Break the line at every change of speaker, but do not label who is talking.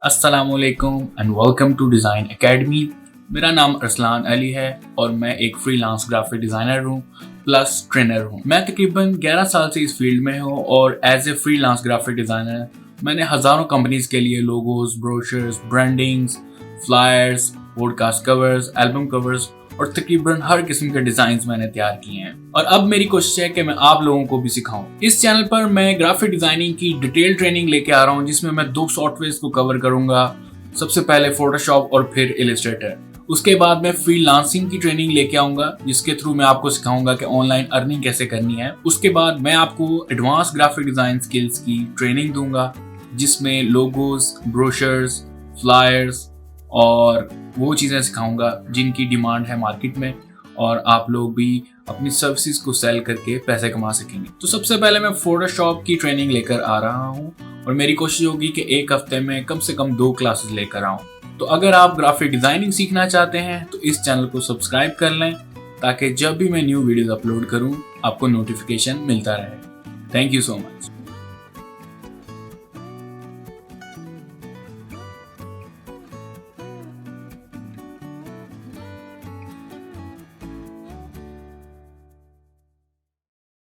अस्सलामुअलैकुम and welcome to design academy. मेरा नाम अरसलान अली है और मैं एक फ्रीलांस ग्राफिक डिज़ाइनर हूँ प्लस ट्रेनर हूँ। मैं तकरीबन 11 साल से इस फील्ड में हूँ और as a freelance graphic designer मैंने हज़ारों कंपनीज़ के लिए logos, brochures, brandings, flyers, podcast covers, album covers और तकरीबन हर किस्म के डिजाइन मैंने तैयार किए हैं और अब मेरी कोशिश है कि मैं आप लोगों को भी सिखाऊं। इस चैनल पर मैं ग्राफिक डिजाइनिंग की डिटेल ट्रेनिंग लेके आ रहा हूं जिसमें मैं 2 सॉफ्टवेयर्स को कवर करूंगा। सबसे पहले फोटोशॉप और फिर इलस्ट्रेटर। उसके बाद मैं फ्रीलांसिंग की ट्रेनिंग लेके आऊंगा जिसके थ्रू मैं आपको सिखाऊंगा कि ऑनलाइन अर्निंग कैसे करनी है। उसके बाद मैं आपको एडवांस ग्राफिक डिजाइन स्किल्स की ट्रेनिंग दूंगा जिसमें लोगोस, ब्रोशर्स, फ्लायर्स और वो चीज़ें सिखाऊंगा जिनकी डिमांड है मार्केट में और आप लोग भी अपनी सर्विसेज को सेल करके पैसे कमा सकेंगे। तो सबसे पहले मैं फोटोशॉप की ट्रेनिंग लेकर आ रहा हूँ और मेरी कोशिश होगी कि एक हफ्ते में कम से कम 2 क्लासेस लेकर आऊँ। तो अगर आप ग्राफिक डिजाइनिंग सीखना चाहते हैं तो इस चैनल को सब्सक्राइब कर लें ताकि जब भी मैं न्यू वीडियोस अपलोड करूँ आपको नोटिफिकेशन मिलता रहे। Thank you so much.